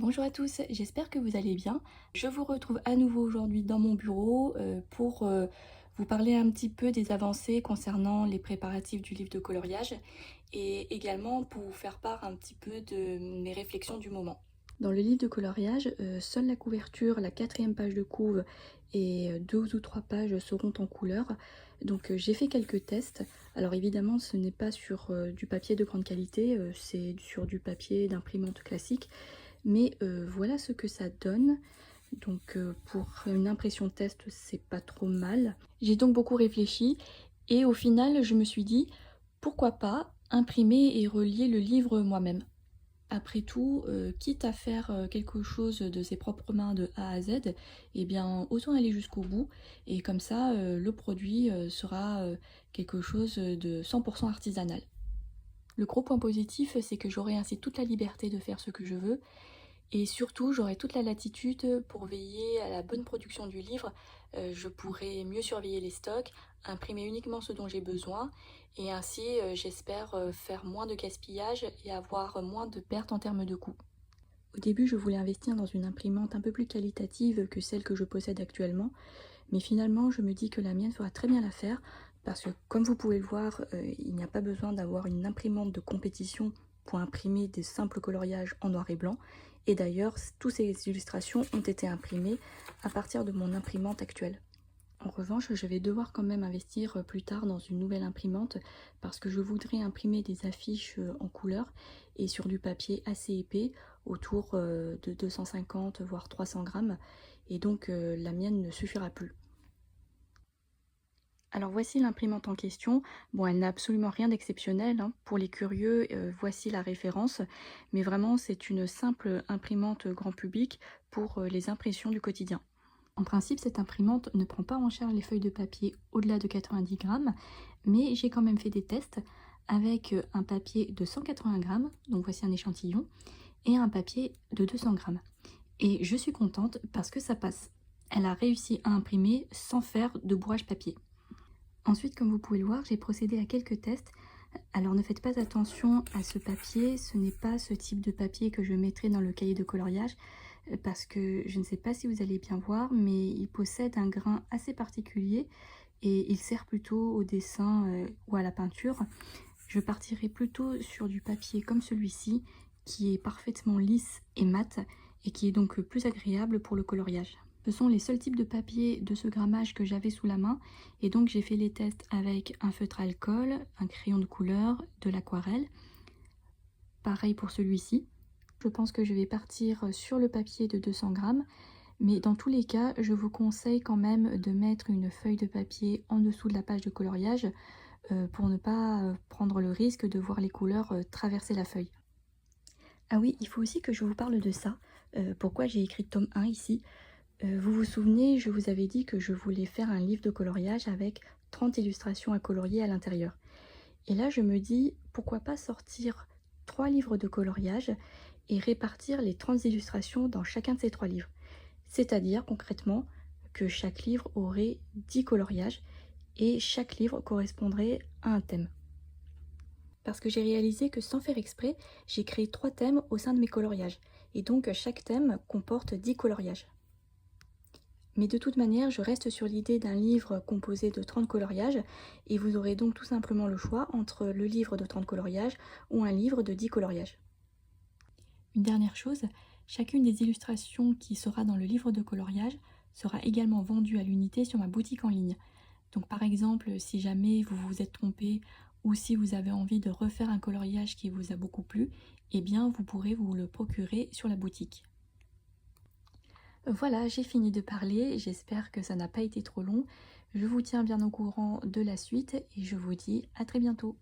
Bonjour à tous, j'espère que vous allez bien. Je vous retrouve à nouveau aujourd'hui dans mon bureau pour vous parler un petit peu des avancées concernant les préparatifs du livre de coloriage et également pour vous faire part un petit peu de mes réflexions du moment. Dans le livre de coloriage, seule la couverture, la 4e page de couve et 2 ou 3 pages seront en couleur. Donc j'ai fait quelques tests. Alors évidemment ce n'est pas sur du papier de grande qualité, c'est sur du papier d'imprimante classique. Mais voilà ce que ça donne. Donc pour une impression test, c'est pas trop mal. J'ai donc beaucoup réfléchi et au final, je me suis dit pourquoi pas imprimer et relier le livre moi-même. Après tout, quitte à faire quelque chose de ses propres mains de A à Z, eh bien autant aller jusqu'au bout et comme ça le produit sera quelque chose de 100% artisanal. Le gros point positif, c'est que j'aurai ainsi toute la liberté de faire ce que je veux. Et surtout, j'aurai toute la latitude pour veiller à la bonne production du livre. Je pourrai mieux surveiller les stocks, imprimer uniquement ce dont j'ai besoin et ainsi j'espère faire moins de gaspillage et avoir moins de pertes en termes de coûts. Au début, je voulais investir dans une imprimante un peu plus qualitative que celle que je possède actuellement, mais finalement, je me dis que la mienne fera très bien l'affaire parce que, comme vous pouvez le voir, il n'y a pas besoin d'avoir une imprimante de compétition pour imprimer des simples coloriages en noir et blanc. Et d'ailleurs, toutes ces illustrations ont été imprimées à partir de mon imprimante actuelle. En revanche, je vais devoir quand même investir plus tard dans une nouvelle imprimante parce que je voudrais imprimer des affiches en couleur et sur du papier assez épais, autour de 250 voire 300 grammes, et donc la mienne ne suffira plus. Alors voici l'imprimante en question. Bon, elle n'a absolument rien d'exceptionnel, hein. Pour les curieux, voici la référence. Mais vraiment, c'est une simple imprimante grand public pour les impressions du quotidien. En principe, cette imprimante ne prend pas en charge les feuilles de papier au-delà de 90 grammes, mais j'ai quand même fait des tests avec un papier de 180 grammes, donc voici un échantillon, et un papier de 200 grammes. Et je suis contente parce que ça passe. Elle a réussi à imprimer sans faire de bourrage papier. Ensuite, comme vous pouvez le voir, j'ai procédé à quelques tests. Alors ne faites pas attention à ce papier, ce n'est pas ce type de papier que je mettrai dans le cahier de coloriage parce que je ne sais pas si vous allez bien voir, mais il possède un grain assez particulier et il sert plutôt au dessin ou à la peinture. Je partirai plutôt sur du papier comme celui-ci qui est parfaitement lisse et mat et qui est donc plus agréable pour le coloriage. Ce sont les seuls types de papier de ce grammage que j'avais sous la main et donc j'ai fait les tests avec un feutre à alcool, un crayon de couleur, de l'aquarelle. Pareil pour celui-ci. Je pense que je vais partir sur le papier de 200 grammes, mais dans tous les cas, je vous conseille quand même de mettre une feuille de papier en dessous de la page de coloriage pour ne pas prendre le risque de voir les couleurs traverser la feuille. Ah oui, il faut aussi que je vous parle de ça. Pourquoi j'ai écrit tome 1 ici. Vous vous souvenez, je vous avais dit que je voulais faire un livre de coloriage avec 30 illustrations à colorier à l'intérieur. Et là, je me dis, pourquoi pas sortir 3 livres de coloriage et répartir les 30 illustrations dans chacun de ces 3 livres. C'est-à-dire, concrètement, que chaque livre aurait 10 coloriages et chaque livre correspondrait à un thème. Parce que j'ai réalisé que sans faire exprès, j'ai créé 3 thèmes au sein de mes coloriages. Et donc, chaque thème comporte 10 coloriages. Mais de toute manière, je reste sur l'idée d'un livre composé de 30 coloriages et vous aurez donc tout simplement le choix entre le livre de 30 coloriages ou un livre de 10 coloriages. Une dernière chose, chacune des illustrations qui sera dans le livre de coloriage sera également vendue à l'unité sur ma boutique en ligne. Donc par exemple, si jamais vous vous êtes trompé ou si vous avez envie de refaire un coloriage qui vous a beaucoup plu, eh bien vous pourrez vous le procurer sur la boutique. Voilà, j'ai fini de parler, j'espère que ça n'a pas été trop long. Je vous tiens bien au courant de la suite et je vous dis à très bientôt.